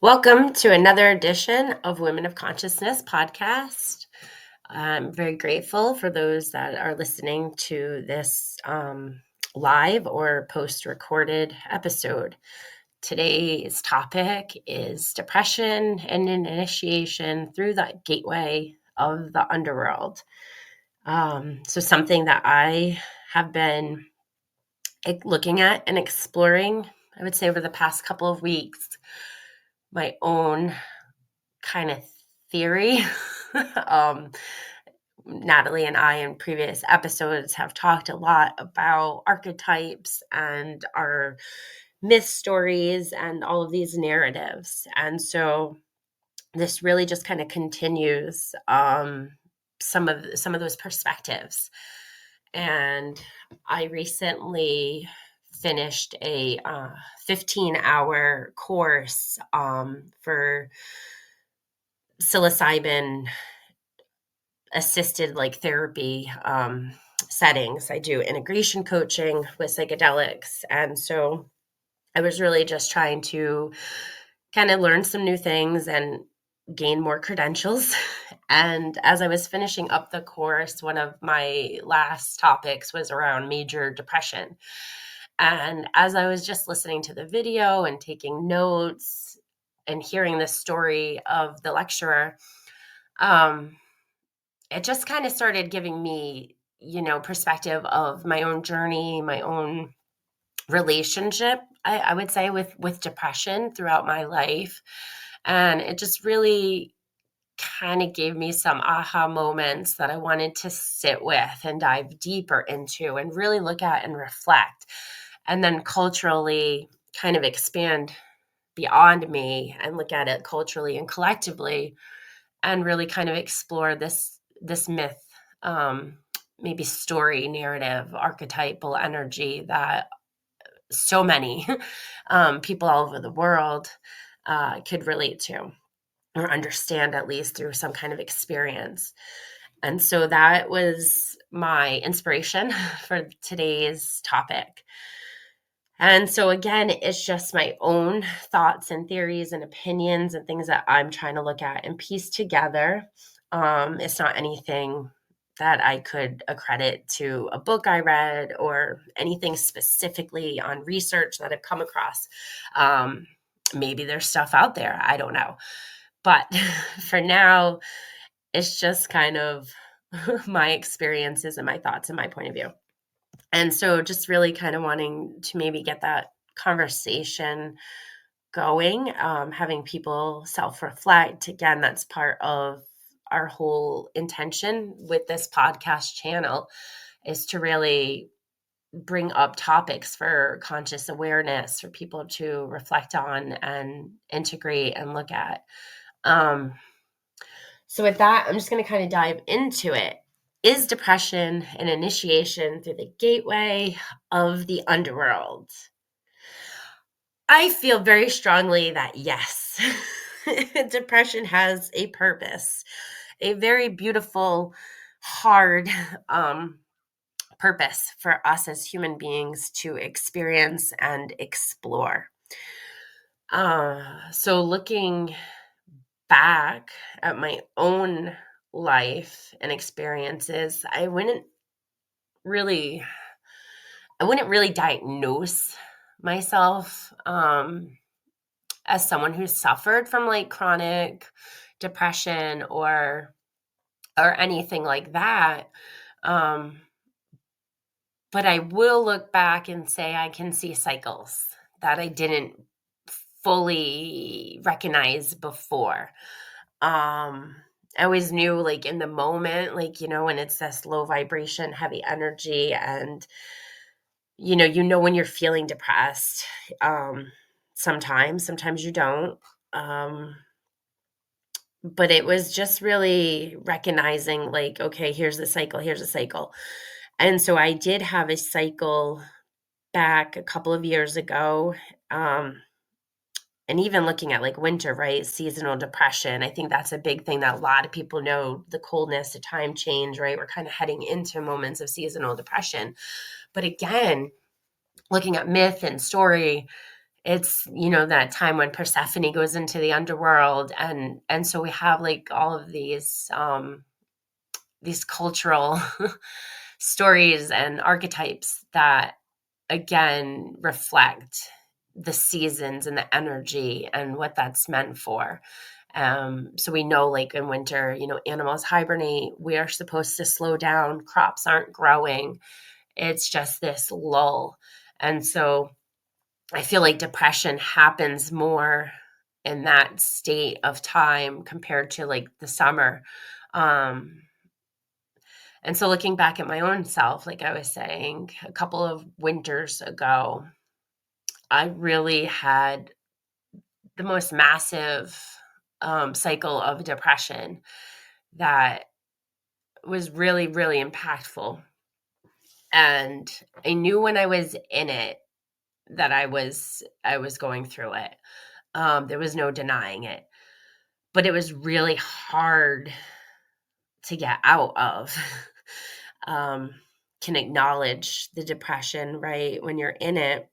Welcome to another edition of Women of Consciousness podcast. I'm very grateful for those that are listening to this live or post recorded episode. Today's topic is depression and an initiation through the gateway of the underworld. So, something that I have been looking at and exploring, I would say, over the past couple of weeks, my own kind of theory. um, Natalie and I, in previous episodes, have talked a lot about archetypes and our myth stories and all of these narratives. And so this really just kind of continues some of those perspectives. And I recently finished a 15-hour course for psilocybin assisted therapy settings. I do integration coaching with psychedelics. And so I was really just trying to kind of learn some new things and gain more credentials. And as I was finishing up the course, one of my last topics was around major depression. And as I was just listening to the video and taking notes and hearing the story of the lecturer, it just kind of started giving me, perspective of my own journey, my own relationship, I would say, with depression throughout my life. And it just really kind of gave me some aha moments that I wanted to sit with and dive deeper into and really look at and reflect. And then culturally kind of expand beyond me and look at it culturally and collectively and really kind of explore this myth, maybe story, narrative, archetypal energy that so many people all over the world could relate to or understand, at least through some kind of experience. And so that was my inspiration for today's topic. And so again, it's just my own thoughts and theories and opinions and things that I'm trying to look at and piece together. It's not anything that I could accredit to a book I read or anything specifically on research that I've come across. Maybe there's stuff out there, I don't know. But for now, it's just kind of my experiences and my thoughts and my point of view. And so just really kind of wanting to maybe get that conversation going, having people self-reflect. Again, that's part of our whole intention with this podcast channel, is to really bring up topics for conscious awareness for people to reflect on and integrate and look at. So with that, I'm just going to kind of dive into it. Is depression an initiation through the gateway of the underworld? I feel very strongly that yes, depression has a purpose, a very beautiful, hard purpose for us as human beings to experience and explore. So looking back at my own life and experiences, I wouldn't really diagnose myself as someone who's suffered from chronic depression or anything like that. But I will look back and say I can see cycles that I didn't fully recognize before. I always knew in the moment, when it's this low vibration, heavy energy, and when you're feeling depressed. Sometimes you don't. But it was just really recognizing okay, here's a cycle. And so I did have a cycle back a couple of years ago. And even looking at winter, right? Seasonal depression. I think that's a big thing that a lot of people know, the coldness, the time change, right? We're kind of heading into moments of seasonal depression. But again, looking at myth and story, it's, that time when Persephone goes into the underworld, and so we have like all of these cultural stories and archetypes that again reflect the seasons and the energy and what that's meant for. So we know, like in winter, animals hibernate. We are supposed to slow down. Crops aren't growing. It's just this lull. And so I feel like depression happens more in that state of time compared to like the summer. Um, and so looking back at my own self, like I was saying, a couple of winters ago, I really had the most massive cycle of depression that was really, really impactful. And I knew when I was in it that I was going through it. There was no denying it, but it was really hard to get out of. um, can acknowledge the depression, right? When you're in it,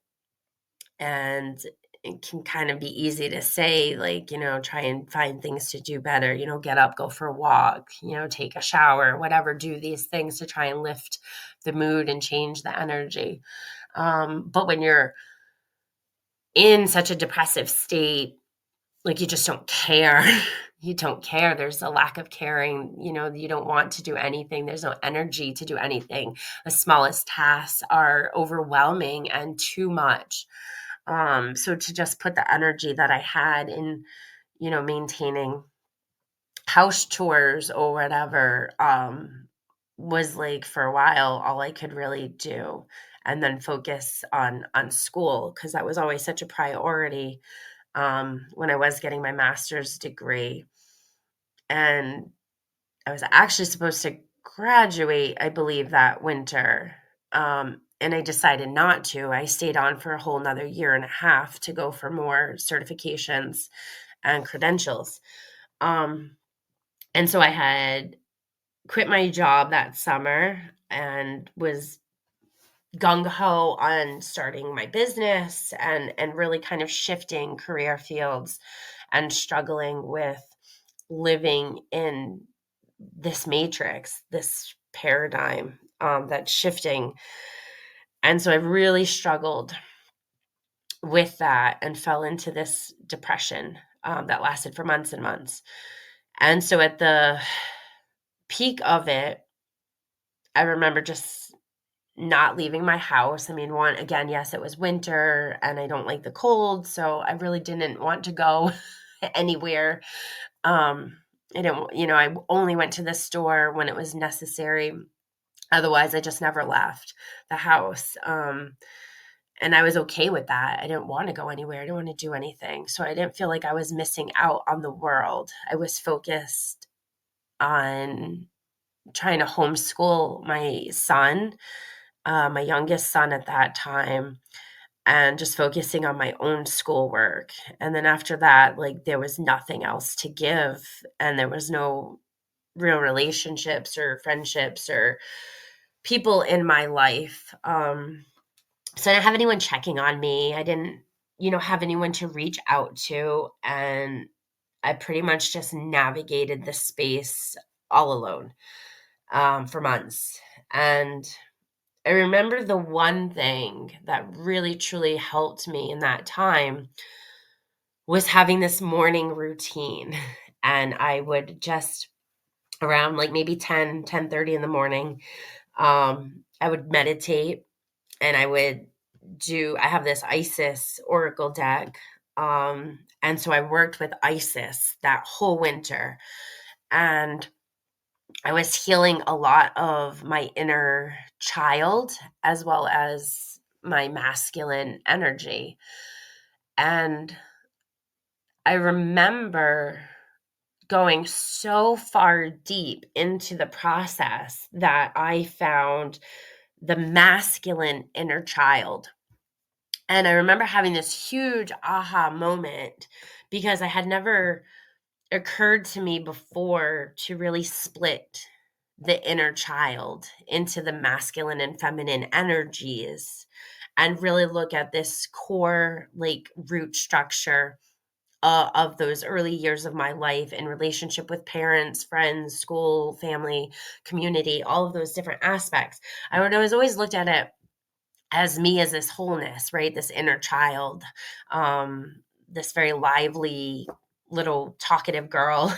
and it can kind of be easy to say, like, try and find things to do better, get up, go for a walk, take a shower, whatever, do these things to try and lift the mood and change the energy. But when you're in such a depressive state, like, you just don't care. You don't care. There's a lack of caring. You don't want to do anything. There's no energy to do anything. The smallest tasks are overwhelming and too much. So to just put the energy that I had in, maintaining house chores or whatever, was like, for a while, all I could really do, and then focus on school, because that was always such a priority, when I was getting my master's degree. And I was actually supposed to graduate, I believe, that winter. And I decided not to. I stayed on for a whole nother year and a half to go for more certifications and credentials. And so I had quit my job that summer and was gung ho on starting my business, and really kind of shifting career fields and struggling with living in this matrix, this paradigm, that's shifting. And so I really struggled with that and fell into this depression, that lasted for months and months. And so at the peak of it, I remember just not leaving my house. I mean, again, yes, it was winter and I don't like the cold. So I really didn't want to go anywhere. I didn't, I only went to the store when it was necessary. Otherwise, I just never left the house. And I was okay with that. I didn't want to go anywhere. I didn't want to do anything. So I didn't feel like I was missing out on the world. I was focused on trying to homeschool my son, my youngest son at that time, and just focusing on my own schoolwork. And then after that, like, there was nothing else to give, and there was no real relationships or friendships or people in my life. So I didn't have anyone checking on me. I didn't, have anyone to reach out to. And I pretty much just navigated the space all alone, for months. And I remember the one thing that really truly helped me in that time was having this morning routine. And I would just, around like maybe 10:30 in the morning, I would meditate, and I have this Isis oracle deck. And so I worked with Isis that whole winter, and I was healing a lot of my inner child as well as my masculine energy. And I remember going so far deep into the process that I found the masculine inner child. And I remember having this huge aha moment, because I had never occurred to me before to really split the inner child into the masculine and feminine energies. and really look at this core like root structure of those early years of my life in relationship with parents, friends, school, family, community, all of those different aspects. I was always looked at it as me as this wholeness, right? This inner child, this very lively little talkative girl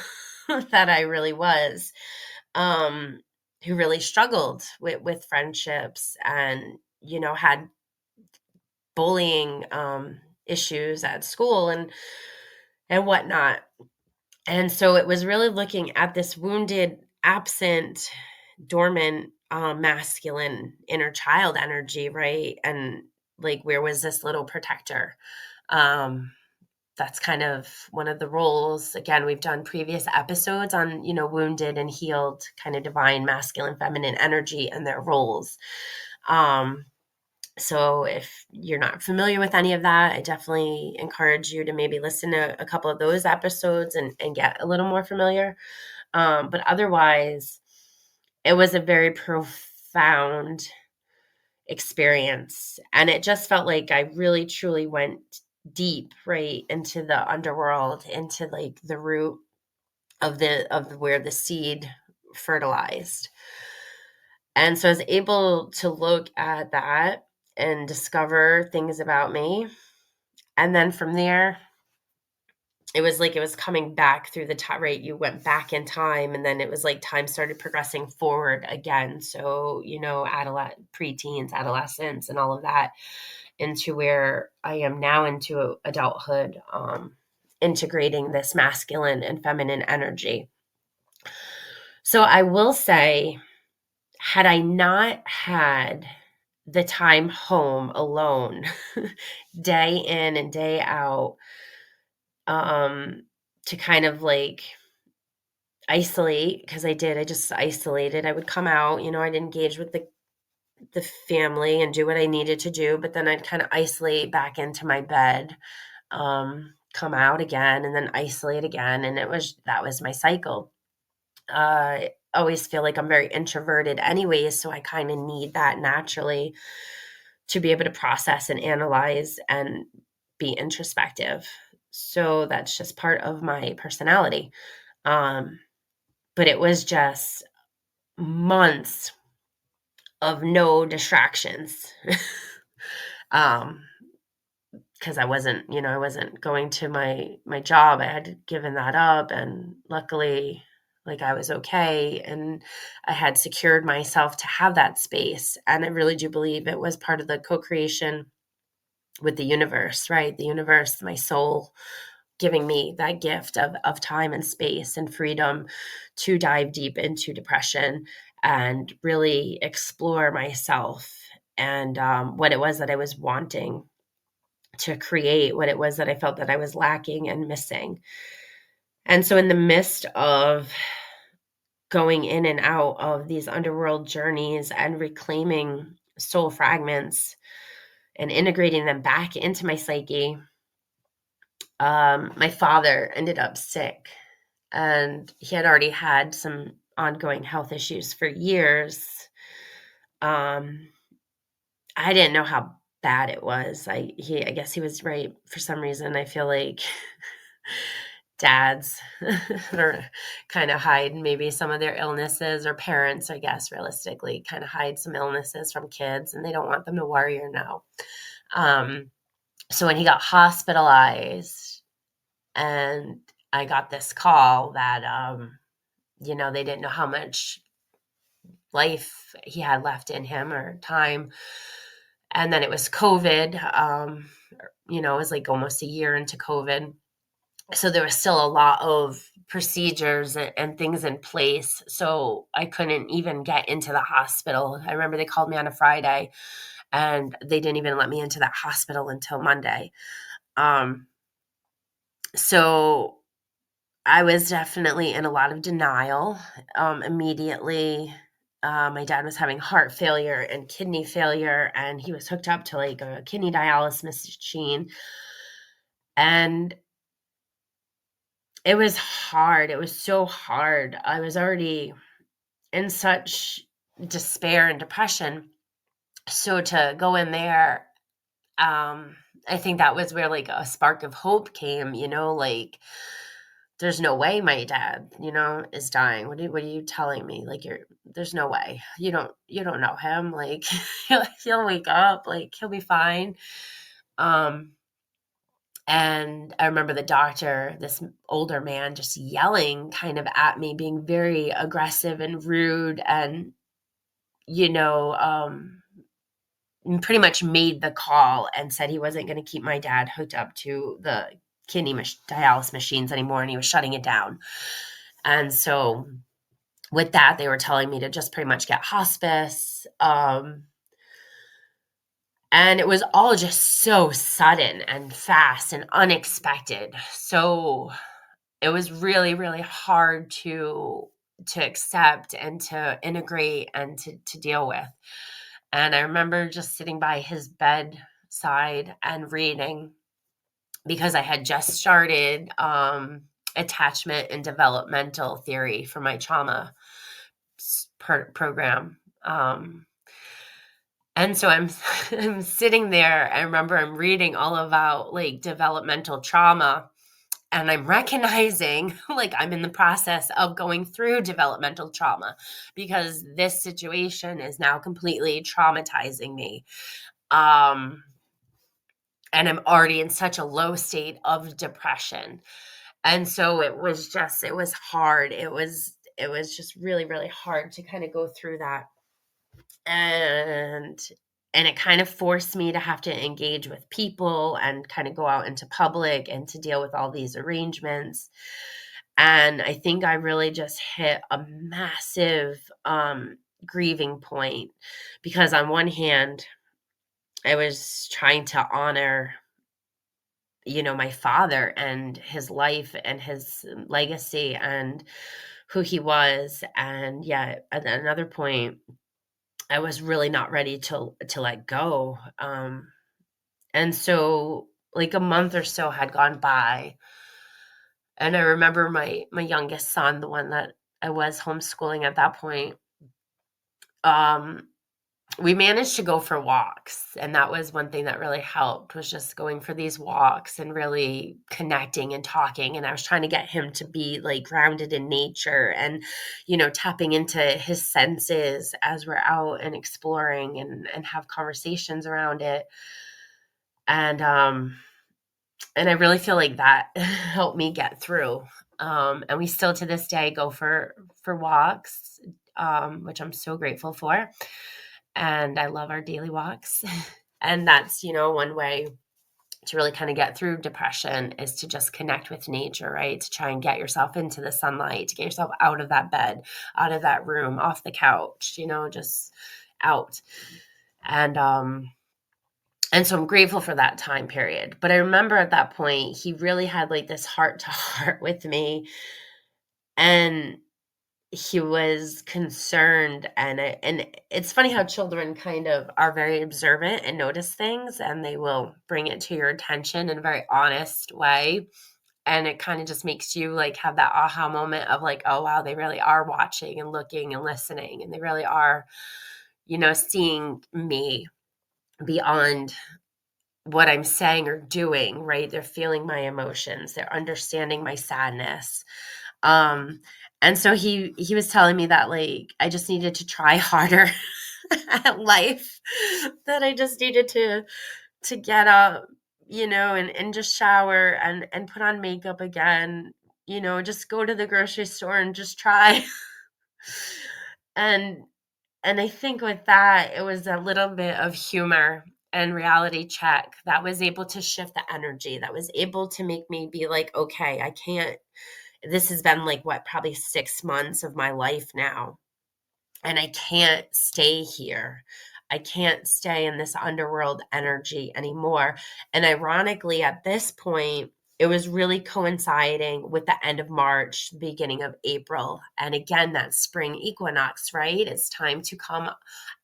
that I really was, um, who really struggled with friendships and, had bullying issues at school and whatnot. And so it was really looking at this wounded, absent, dormant, masculine inner child energy, right? And like, where was this little protector? Um, that's kind of one of the roles. Again, we've done previous episodes on, wounded and healed, kind of divine, masculine, feminine energy and their roles. So if you're not familiar with any of that, I definitely encourage you to maybe listen to a couple of those episodes and get a little more familiar. But otherwise, it was a very profound experience. And it just felt like I really truly went deep, right, into the underworld, into like the root of where the seed fertilized. And so I was able to look at that and discover things about me. And then from there, it was like it was coming back through the time, right? You went back in time, and then it was like time started progressing forward again. So, preteens, adolescence, and all of that into where I am now into adulthood, integrating this masculine and feminine energy. So I will say, had I not had the time home alone, day in and day out, to kind of like isolate, because I just isolated. I would come out, I'd engage with the family and do what I needed to do, but then I'd kind of isolate back into my bed, come out again, and then isolate again. And that was my cycle. I always feel like I'm very introverted anyways, so I kind of need that naturally to be able to process and analyze and be introspective. So that's just part of my personality. But it was just months of no distractions. um, because I wasn't going to my job. I had given that up, and luckily, like, I was okay, and I had secured myself to have that space. And I really do believe it was part of the co-creation with the universe, right? The universe, my soul, giving me that gift of time and space and freedom to dive deep into depression and really explore myself and what it was that I was wanting to create, what it was that I felt that I was lacking and missing. And so in the midst of going in and out of these underworld journeys and reclaiming soul fragments and integrating them back into my psyche, my father ended up sick, and he had already had some ongoing health issues for years. I didn't know how bad it was. I guess he was right for some reason. I feel like dads or kind of hide maybe some of their illnesses, or parents, I guess, realistically kind of hide some illnesses from kids, and they don't want them to worry or know. So when he got hospitalized, and I got this call that, they didn't know how much life he had left in him or time. And then it was COVID. It was like almost a year into COVID. So there was still a lot of procedures and things in place. So I couldn't even get into the hospital. I remember they called me on a Friday, and they didn't even let me into that hospital until Monday. So I was definitely in a lot of denial. Immediately, my dad was having heart failure and kidney failure, and he was hooked up to like a kidney dialysis machine. And it was hard. It was so hard. I was already in such despair and depression. So to go in there I think that was where like a spark of hope came, like there's no way my dad, is dying. What are you telling me? Like there's no way. You don't know him. Like he'll wake up, like he'll be fine. Um and I remember the doctor, this older man, just yelling kind of at me, being very aggressive and rude, and you know, um pretty much made the call and said he wasn't going to keep my dad hooked up to the dialysis machines anymore, and he was shutting it down. And so with that, they were telling me to just pretty much get hospice. And it was all just so sudden and fast and unexpected. So it was really, really hard to accept and to integrate and to deal with. And I remember just sitting by his bedside and reading, because I had just started attachment and developmental theory for my trauma program. And so I'm sitting there. I remember I'm reading all about like developmental trauma, and I'm recognizing like I'm in the process of going through developmental trauma, because this situation is now completely traumatizing me. And I'm already in such a low state of depression. And so it was hard. It was just really, really hard to kind of go through that. And it kind of forced me to have to engage with people and kind of go out into public and to deal with all these arrangements. And I think I really just hit a massive grieving point, because on one hand, I was trying to honor my father and his life and his legacy and who he was. And yet at another point, I was really not ready to let go. And so like a month or so had gone by. And I remember my youngest son, the one that I was homeschooling at that point, um, we managed to go for walks, and that was one thing that really helped, was just going for these walks and really connecting and talking. And I was trying to get him to be like grounded in nature and tapping into his senses as we're out and exploring and have conversations around it. And I really feel like that helped me get through. And we still to this day go for walks, which I'm so grateful for. And I love our daily walks. And that's, one way to really kind of get through depression, is to just connect with nature, right? To try and get yourself into the sunlight, to get yourself out of that bed, out of that room, off the couch, just out. And so I'm grateful for that time period. But I remember at that point, he really had like this heart to heart with me. And he was concerned, and it's funny how children kind of are very observant and notice things, and they will bring it to your attention in a very honest way. And it kind of just makes you like have that aha moment of like, oh wow, they really are watching and looking and listening, and they really are seeing me beyond what I'm saying or doing, right? They're feeling my emotions, they're understanding my sadness. Um, and so he was telling me that like I just needed to try harder at life, that I just needed to get up, and just shower and put on makeup again, just go to the grocery store and just try. and and I think with that, it was a little bit of humor and reality check that was able to shift the energy, that was able to make me be like, okay, I can't, this has been like what, probably 6 months of my life now. And I can't stay here. I can't stay in this underworld energy anymore. And ironically, at this point, it was really coinciding with the end of March, beginning of April. And again, that spring equinox, right? It's time to come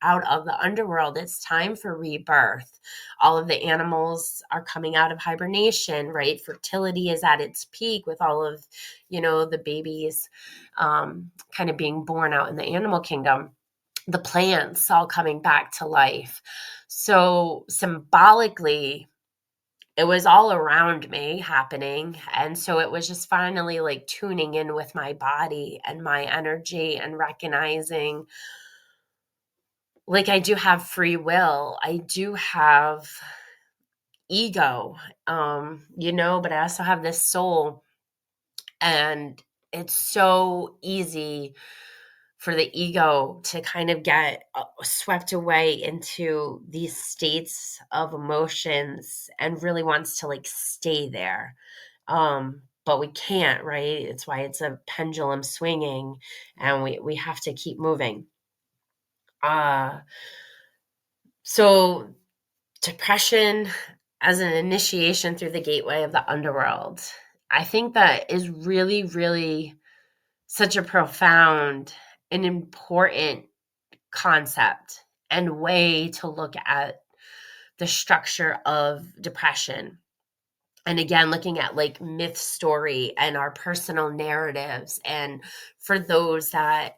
out of the underworld. It's time for rebirth. All of the animals are coming out of hibernation, right? Fertility is at its peak with all of, the babies kind of being born out in the animal kingdom. The plants all coming back to life. So symbolically, it was all around me happening. And so it was just finally like tuning in with my body and my energy and recognizing like I do have free will. I do have ego, but I also have this soul. And it's so easy for the ego to kind of get swept away into these states of emotions and really wants to like stay there. But we can't, right? It's why it's a pendulum swinging and we have to keep moving. Uh, so depression as an initiation through the gateway of the underworld, I think that is really, really such a profound and important concept and way to look at the structure of depression. And again, looking at like myth story and our personal narratives. And for those that,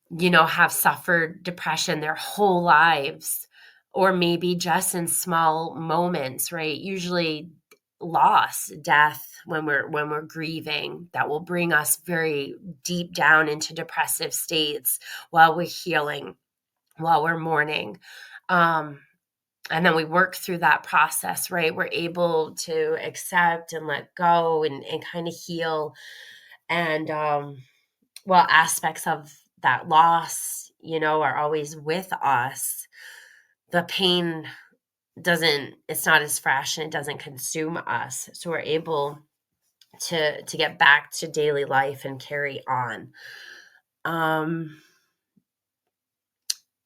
have suffered depression their whole lives, or maybe just in small moments, right? Usually loss, death, when we're grieving, that will bring us very deep down into depressive states while we're healing, while we're mourning. And then we work through that process, right? We're able to accept and let go and kind of heal. And while aspects of that loss, are always with us, the pain it's not as fresh and it doesn't consume us. So we're able to get back to daily life and carry on.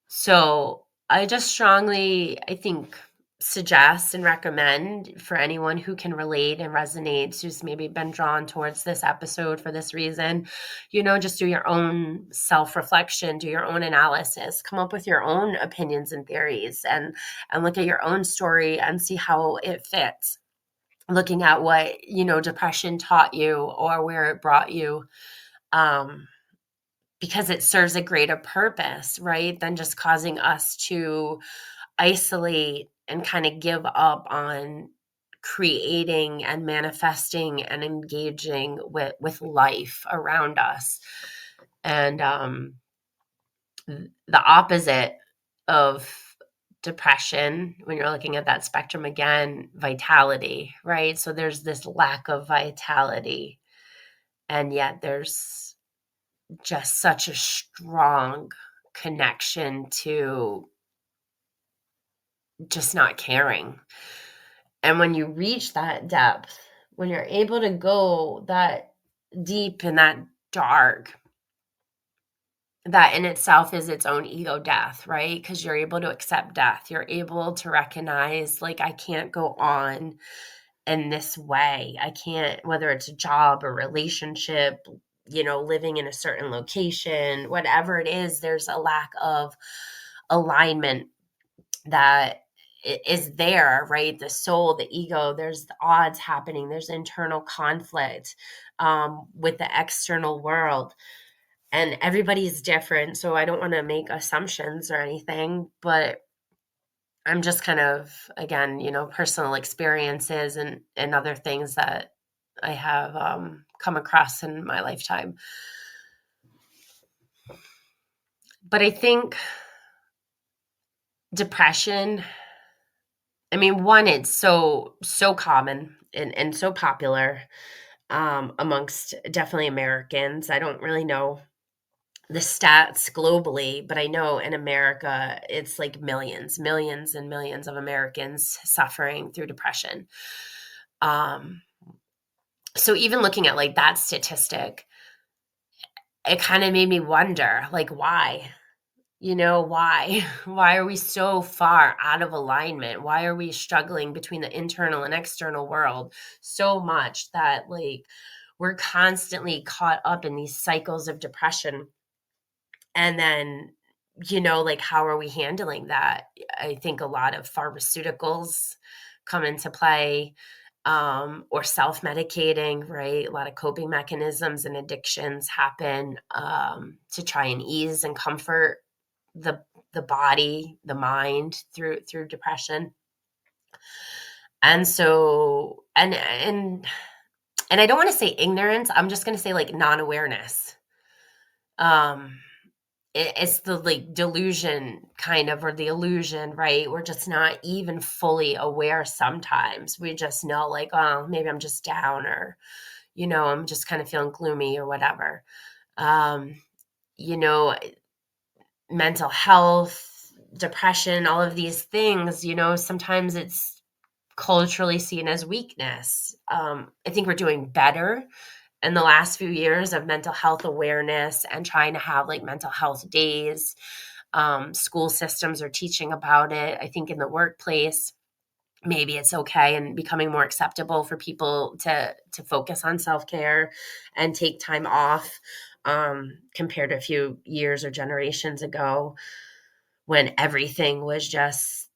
So I just strongly, I think, suggest and recommend for anyone who can relate and resonates, who's maybe been drawn towards this episode for this reason, just do your own self-reflection, do your own analysis, come up with your own opinions and theories, and look at your own story and see how it fits. Looking at what, depression taught you or where it brought you. Because it serves a greater purpose, right, than just causing us to isolate and kind of give up on creating and manifesting and engaging with life around us. And the opposite of depression, when you're looking at that spectrum again, vitality, right? So there's this lack of vitality, and yet there's just such a strong connection to just not caring. And when you reach that depth, when you're able to go that deep and that dark, that in itself is its own ego death, right? Because you're able to accept death. You're able to recognize, like, I can't go on in this way. I can't, whether it's a job or relationship, living in a certain location, whatever it is, there's a lack of alignment that is there, right? The soul, the ego, there's the odds happening, there's internal conflict with the external world. And everybody's different. So I don't want to make assumptions or anything, but I'm just kind of, again, personal experiences and other things that I have come across in my lifetime. But I think depression, I mean, one, it's so common and so popular amongst definitely Americans. I don't really know the stats globally, but I know in America, it's like millions and millions of Americans suffering through depression. So even looking at like that statistic, it kind of made me wonder, like, why? Why? Why are we so far out of alignment? Why are we struggling between the internal and external world so much that like we're constantly caught up in these cycles of depression? And then, like, how are we handling that? I think a lot of pharmaceuticals come into play, or self-medicating, right? A lot of coping mechanisms and addictions happen to try and ease and comfort the the body, the mind through depression. And so, and I don't want to say ignorance. I'm just going to say like non-awareness. Um, it's the like delusion kind of, or the illusion, right? We're just not even fully aware sometimes. We just know like, oh, maybe I'm just down, or, I'm just kind of feeling gloomy or whatever. Um, you know, Mental health, depression, all of these things, sometimes it's culturally seen as weakness. I think we're doing better in the last few years of mental health awareness and trying to have like mental health days. School systems are teaching about it. I think in the workplace, maybe it's okay and becoming more acceptable for people to focus on self-care and take time off, compared to a few years or generations ago when everything was just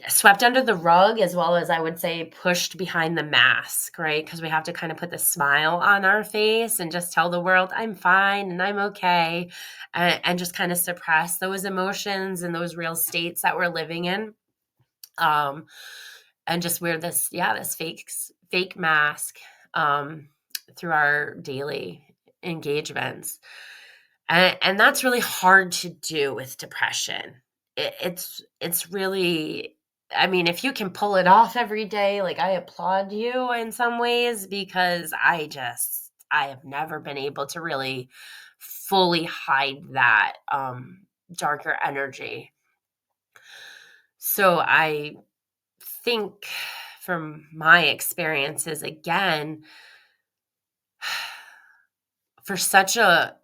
swept under the rug, as well as I would say pushed behind the mask, right? Because we have to kind of put the smile on our face and just tell the world, I'm fine and I'm okay, and just kind of suppress those emotions and those real states that we're living in. And just wear this fake mask, through our daily engagements. And that's really hard to do with depression. It's really, I mean, if you can pull it off every day, like I applaud you in some ways, because I have never been able to really fully hide that darker energy. So I think from my experiences, again, for such a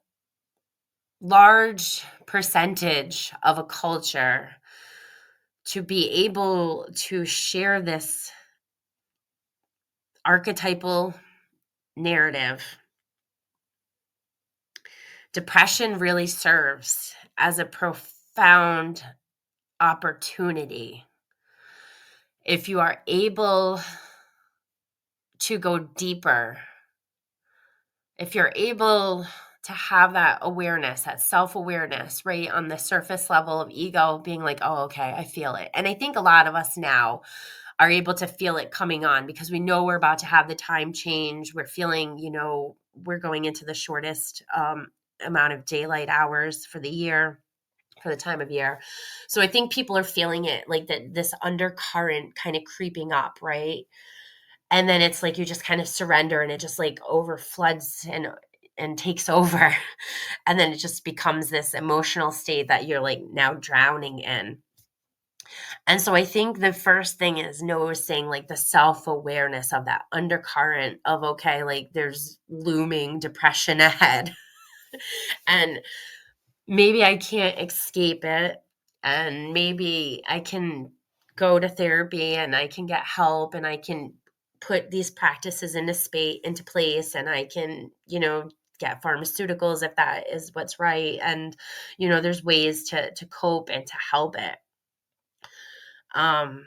large percentage of a culture to be able to share this archetypal narrative, depression really serves as a profound opportunity. If you are able to go deeper, if you're able to have that awareness, that self-awareness, right, on the surface level of ego, being like, oh, okay, I feel it. And I think a lot of us now are able to feel it coming on because we know we're about to have the time change. We're feeling, we're going into the shortest amount of daylight hours for the year, for the time of year. So I think people are feeling it, like that, this undercurrent kind of creeping up, right? And then it's like you just kind of surrender and it just like overfloods and takes over. And then it just becomes this emotional state that you're like now drowning in. And so I think the first thing is noticing like the self-awareness of that undercurrent of, okay, like there's looming depression ahead. And maybe I can't escape it. And maybe I can go to therapy and I can get help and I can put these practices into place, and I can, get pharmaceuticals if that is what's right. And, there's ways to cope and to help it. Um,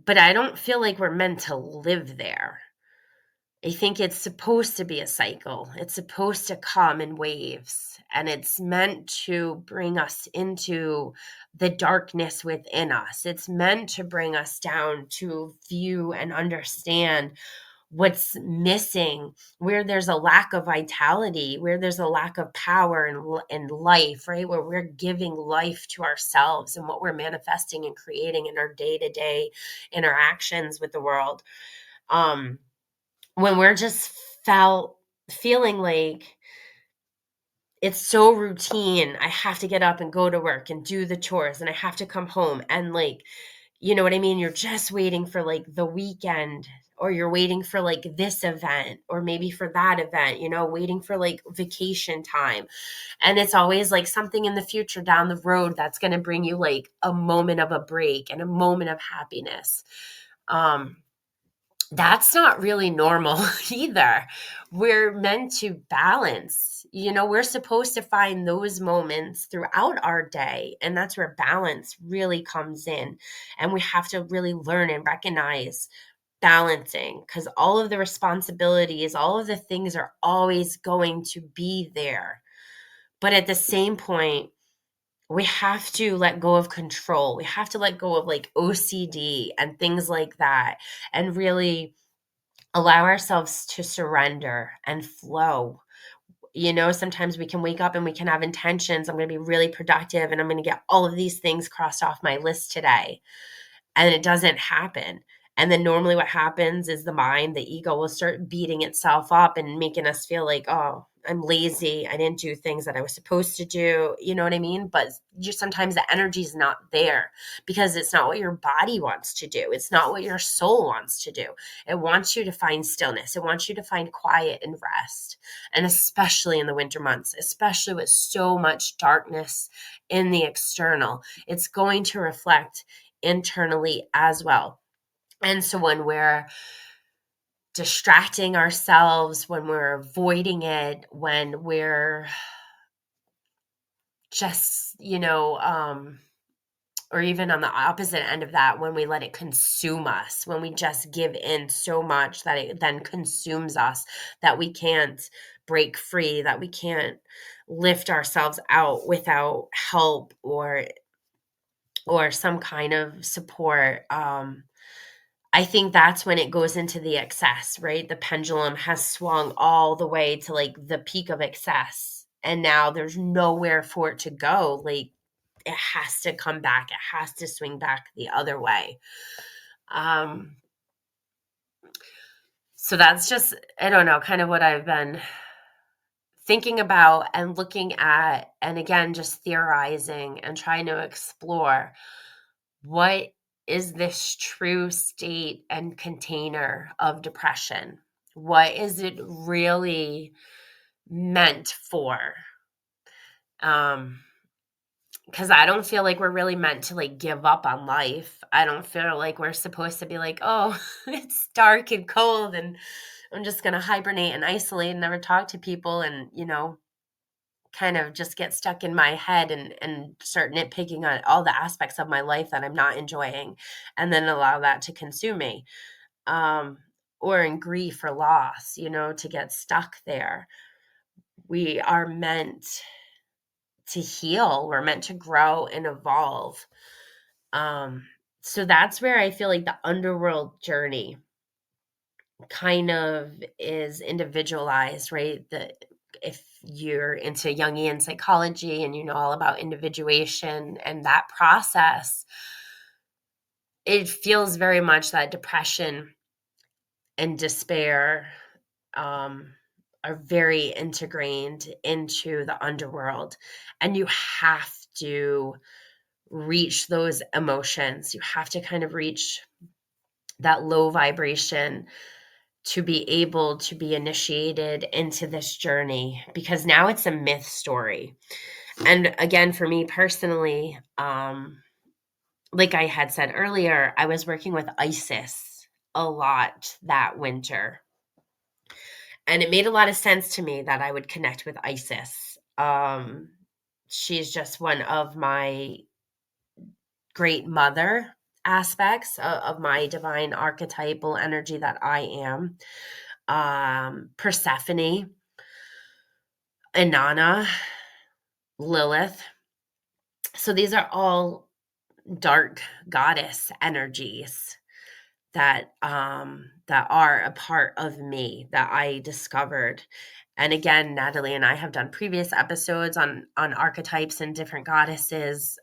but I don't feel like we're meant to live there. I think it's supposed to be a cycle. It's supposed to come in waves, and it's meant to bring us into the darkness within us. It's meant to bring us down to view and understand what's missing, where there's a lack of vitality, where there's a lack of power in life, right? Where we're giving life to ourselves and what we're manifesting and creating in our day-to-day interactions with the world. When we're just feeling like it's so routine, I have to get up and go to work and do the chores, and I have to come home, and like, you know what I mean? You're just waiting for like the weekend, or you're waiting for like this event, or maybe for that event, waiting for like vacation time. And it's always like something in the future down the road that's going to bring you like a moment of a break and a moment of happiness. That's not really normal either. We're meant to balance. We're supposed to find those moments throughout our day. And that's where balance really comes in. And we have to really learn and recognize balancing, because all of the responsibilities, all of the things are always going to be there. But at the same point, we have to let go of control. We have to let go of like OCD and things like that, and really allow ourselves to surrender and flow. Sometimes we can wake up and we can have intentions. I'm going to be really productive and I'm going to get all of these things crossed off my list today. And it doesn't happen. And then normally what happens is the mind, the ego will start beating itself up and making us feel like, oh, I'm lazy. I didn't do things that I was supposed to do. You know what I mean? But sometimes the energy is not there because it's not what your body wants to do. It's not what your soul wants to do. It wants you to find stillness. It wants you to find quiet and rest. And especially in the winter months, especially with so much darkness in the external, it's going to reflect internally as well. And so when we're distracting ourselves, when we're avoiding it, when we're just, or even on the opposite end of that, when we let it consume us, when we just give in so much that it then consumes us, that we can't break free, that we can't lift ourselves out without help or some kind of support. I think that's when it goes into the excess, right? The pendulum has swung all the way to like the peak of excess. And now there's nowhere for it to go. Like it has to come back. It has to swing back the other way. So that's just, I don't know, kind of what I've been thinking about and looking at, and again, just theorizing and trying to explore what is this true state and container of depression? What is it really meant for? Because I don't feel like we're really meant to like give up on life. I don't feel like we're supposed to be like, oh, it's dark and cold and I'm just going to hibernate and isolate and never talk to people and, kind of just get stuck in my head and start nitpicking on all the aspects of my life that I'm not enjoying and then allow that to consume me. Or in grief or loss, to get stuck there. We are meant to heal. We're meant to grow and evolve. So that's where I feel like the underworld journey kind of is individualized, right? If you're into Jungian psychology and you know all about individuation and that process, it feels very much that depression and despair are very integrated into the underworld. And you have to reach those emotions. You have to kind of reach that low vibration to be able to be initiated into this journey, because now it's a myth story. And again, for me personally, like I had said earlier, I was working with Isis a lot that winter. And it made a lot of sense to me that I would connect with Isis. She's just one of my great mother aspects of my divine archetypal energy that I am. Persephone, Inanna, Lilith. So these are all dark goddess energies that are a part of me that I discovered. And again, Natalie and I have done previous episodes on archetypes and different goddesses.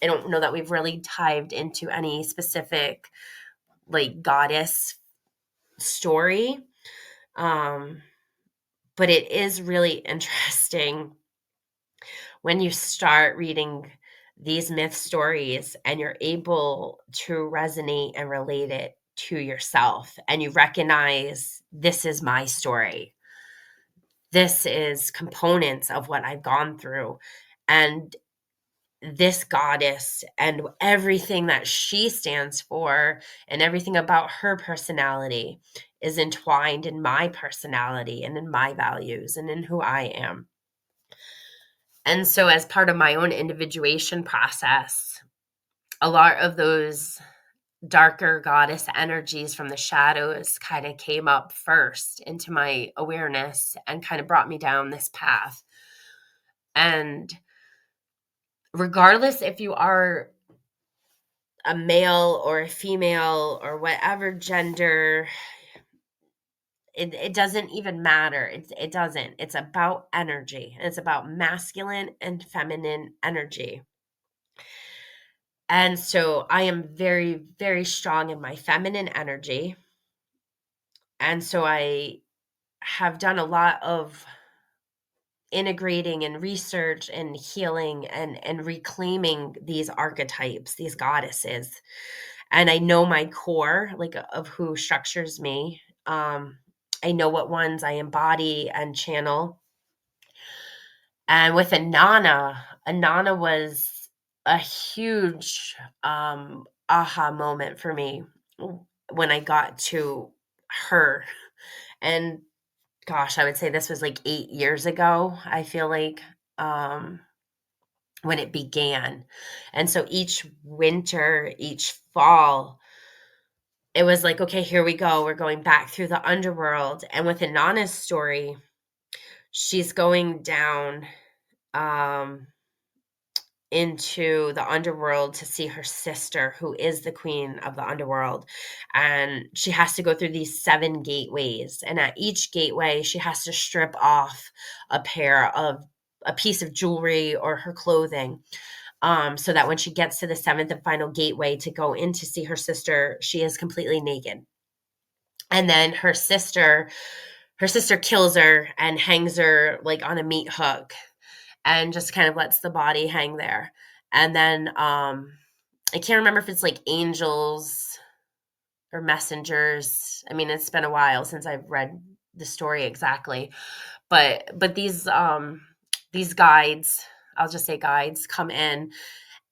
I don't know that we've really dived into any specific like goddess story. But it is really interesting when you start reading these myth stories and you're able to resonate and relate it to yourself and you recognize this is my story. This is components of what I've gone through. And this goddess and everything that she stands for and everything about her personality is entwined in my personality and in my values and in who I am. And so, as part of my own individuation process, a lot of those darker goddess energies from the shadows kind of came up first into my awareness and kind of brought me down this path. And regardless if you are a male or a female or whatever gender, it doesn't even matter. It doesn't. It's about energy. It's about masculine and feminine energy. And so I am very, very strong in my feminine energy. And so I have done a lot of integrating and research and healing and reclaiming these archetypes, these goddesses. And I know my core, like, of who structures me. I know what ones I embody and channel. And with Inanna was a huge aha moment for me when I got to her. And gosh, I would say this was like 8 years ago, I feel like, when it began. And so each winter, each fall, it was like, okay, here we go. We're going back through the underworld. And with Inanna's story, she's going down um, into the underworld to see her sister, who is the queen of the underworld. And she has to go through these 7 gateways. And at each gateway, she has to strip off a piece of jewelry or her clothing. So that when she gets to the 7th and final gateway to go in to see her sister, she is completely naked. And then her sister kills her and hangs her like on a meat hook and just kind of lets the body hang there. And then I can't remember if it's like angels or messengers. I mean, it's been a while since I've read the story exactly. But these guides, I'll just say guides, come in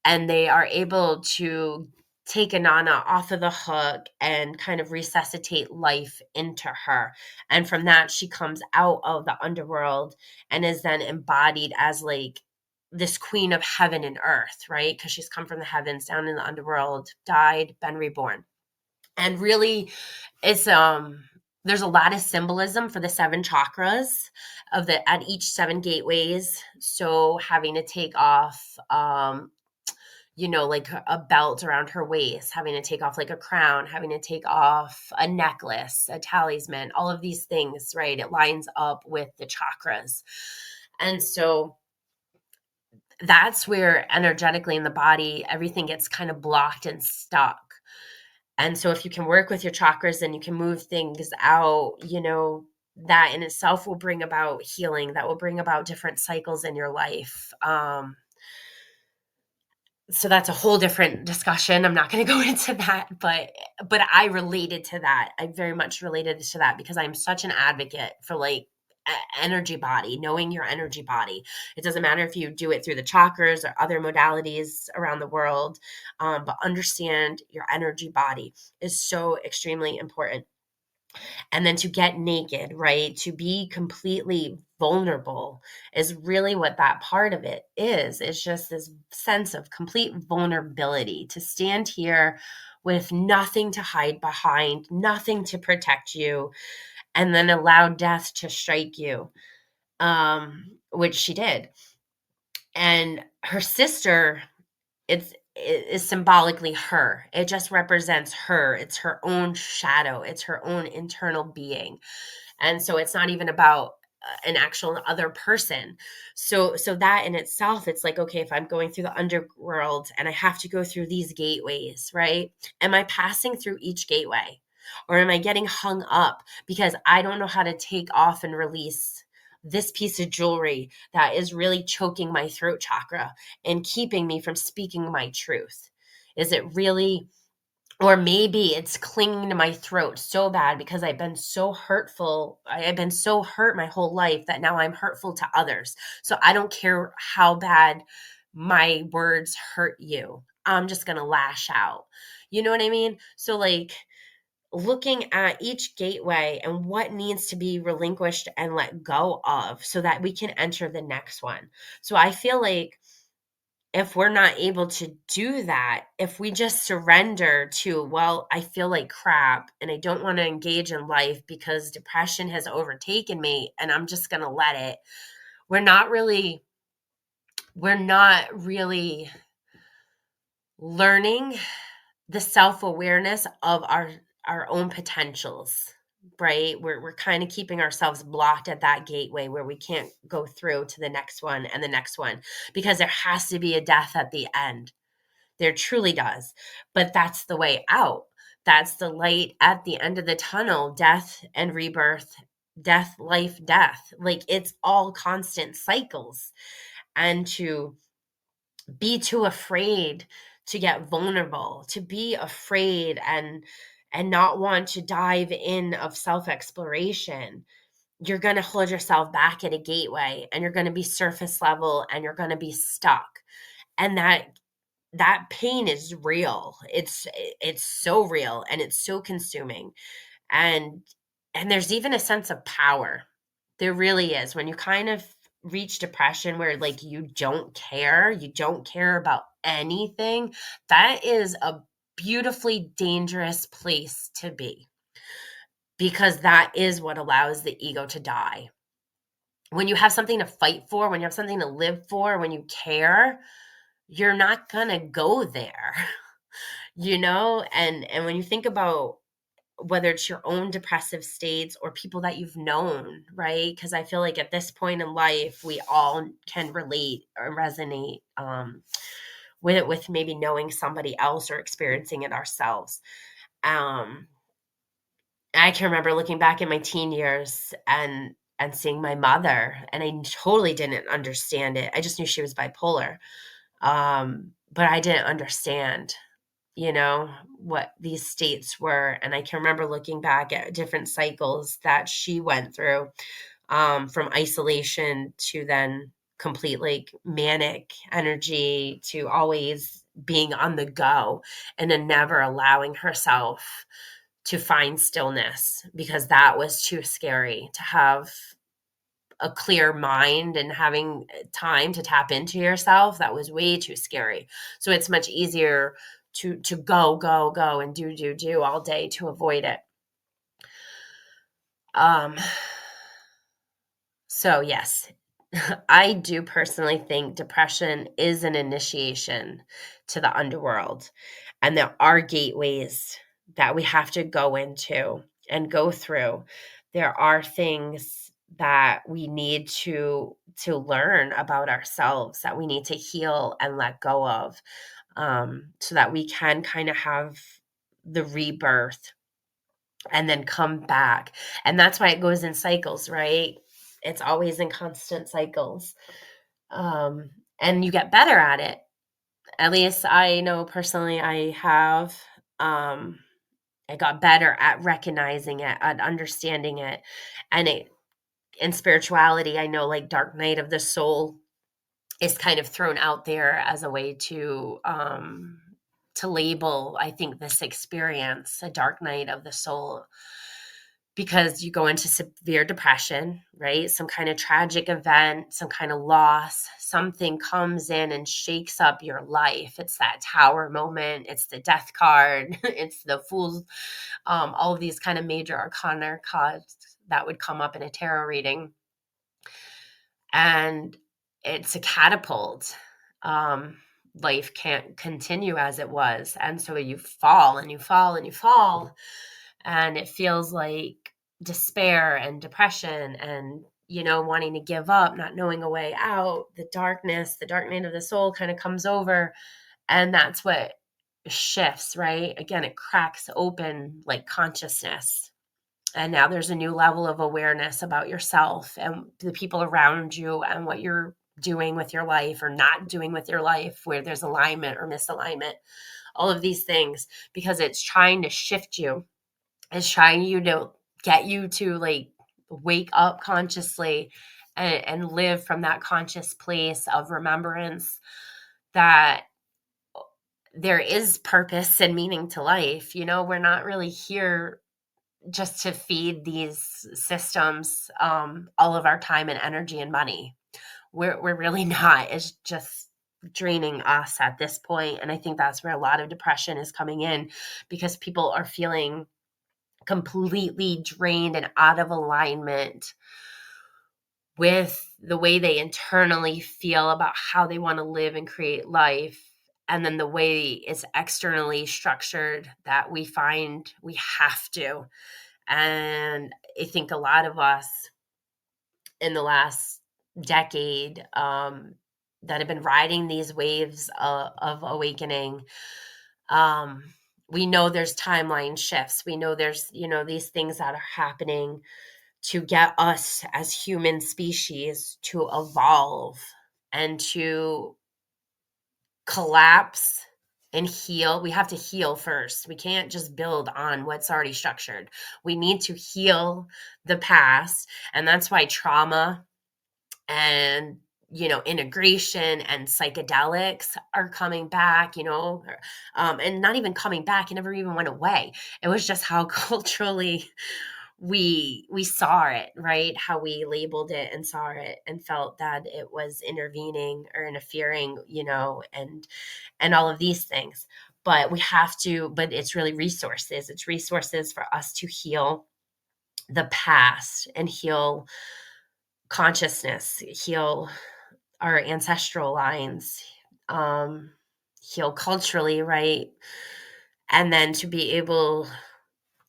and they are able to take Inanna off of the hook and kind of resuscitate life into her. And from that, she comes out of the underworld and is then embodied as like this queen of heaven and earth, right? Because she's come from the heavens down in the underworld, died, been reborn. And really, it's there's a lot of symbolism for the 7 chakras at each 7 gateways. So having to take off like a belt around her waist, having to take off like a crown, having to take off a necklace, a talisman, all of these things, right? It lines up with the chakras. And so that's where energetically in the body, everything gets kind of blocked and stuck. And so if you can work with your chakras and you can move things out, that in itself will bring about healing, that will bring about different cycles in your life. So that's a whole different discussion. I'm not going to go into that, but I related to that. I very much related to that because I'm such an advocate for like energy body, knowing your energy body. It doesn't matter if you do it through the chakras or other modalities around the world, but understand your energy body is so extremely important. And then to get naked, right? To be completely vulnerable is really what that part of it is. It's just this sense of complete vulnerability to stand here with nothing to hide behind, nothing to protect you, and then allow death to strike you, which she did. And her sister, it is symbolically her. It just represents her. It's her own shadow. It's her own internal being. And so it's not even about an actual other person. So that in itself, it's like, okay, if I'm going through the underworld and I have to go through these gateways, right? Am I passing through each gateway? Or am I getting hung up because I don't know how to take off and release this piece of jewelry that is really choking my throat chakra and keeping me from speaking my truth? Is it really, or maybe it's clinging to my throat so bad because I've been so hurtful. I've been so hurt my whole life that now I'm hurtful to others. So I don't care how bad my words hurt you. I'm just going to lash out. You know what I mean? So like looking at each gateway and what needs to be relinquished and let go of so that we can enter the next one. So I feel like if we're not able to do that, if we just surrender to, well, I feel like crap and I don't want to engage in life because depression has overtaken me and I'm just going to let it, we're not really we're not really learning the self-awareness of our own potentials, right? We're kind of keeping ourselves blocked at that gateway where we can't go through to the next one and the next one, because there has to be a death at the end. There truly does. But that's the way out. That's the light at the end of the tunnel. Death and rebirth, death, life, death. Like, it's all constant cycles. And to be too afraid to get vulnerable, to be afraid and not want to dive in of self-exploration, you're going to hold yourself back at a gateway, and you're going to be surface level, and you're going to be stuck. And that pain is real. It's so real, and it's so consuming. And there's even a sense of power. There really is. When you kind of reach depression where, like, you don't care about anything, that is a beautifully dangerous place to be, because that is what allows the ego to die. When you have something to fight for, when you have something to live for, when you care, you're not going to go there. And when you think about whether it's your own depressive states or people that you've known, right? Because I feel like at this point in life, we all can relate or resonate with maybe knowing somebody else or experiencing it ourselves. I can remember looking back in my teen years and seeing my mother, and I totally didn't understand it. I just knew she was bipolar, but I didn't understand what these states were. And I can remember looking back at different cycles that she went through, from isolation to then complete like manic energy to always being on the go, and then never allowing herself to find stillness, because that was too scary to have a clear mind and having time to tap into yourself. That was way too scary. So it's much easier to go and do all day to avoid it. So yes, I do personally think depression is an initiation to the underworld, and there are gateways that we have to go into and go through. There are things that we need to learn about ourselves, that we need to heal and let go of, so that we can kind of have the rebirth and then come back. And that's why it goes in cycles, right? It's always in constant cycles. And you get better at it. At least I know personally I have. I got better at recognizing it, at understanding it. And in spirituality, I know, like, dark night of the soul is kind of thrown out there as a way to label, I think, this experience, a dark night of the soul, because you go into severe depression, right? Some kind of tragic event, some kind of loss, something comes in and shakes up your life. It's that tower moment. It's the death card. It's the fool's, all of these kind of major arcana cards that would come up in a tarot reading. And it's a catapult. Life can't continue as it was. And so you fall and you fall and you fall. And it feels like despair and depression and, wanting to give up, not knowing a way out. The darkness, the dark night of the soul kind of comes over. And that's what shifts, right? Again, it cracks open like consciousness. And now there's a new level of awareness about yourself and the people around you and what you're doing with your life or not doing with your life, where there's alignment or misalignment, all of these things, because it's trying to shift you. It's trying to get you to like wake up consciously and live from that conscious place of remembrance that there is purpose and meaning to life. We're not really here just to feed these systems all of our time and energy and money. We're really not. It's just draining us at this point. And I think that's where a lot of depression is coming in, because people are feeling completely drained and out of alignment with the way they internally feel about how they want to live and create life, and then the way it's externally structured that we find we have to. And I think a lot of us in the last decade, that have been riding these waves of awakening, um, we know there's timeline shifts. We know there's, these things that are happening to get us as human species to evolve and to collapse and heal. We have to heal first. We can't just build on what's already structured. We need to heal the past. And that's why trauma and integration and psychedelics are coming back, and not even coming back. It never even went away. It was just how culturally we saw it, right? How we labeled it and saw it and felt that it was intervening or interfering, and all of these things. But but it's really resources. It's resources for us to heal the past and heal consciousness, heal our ancestral lines, heal culturally, right? And then to be able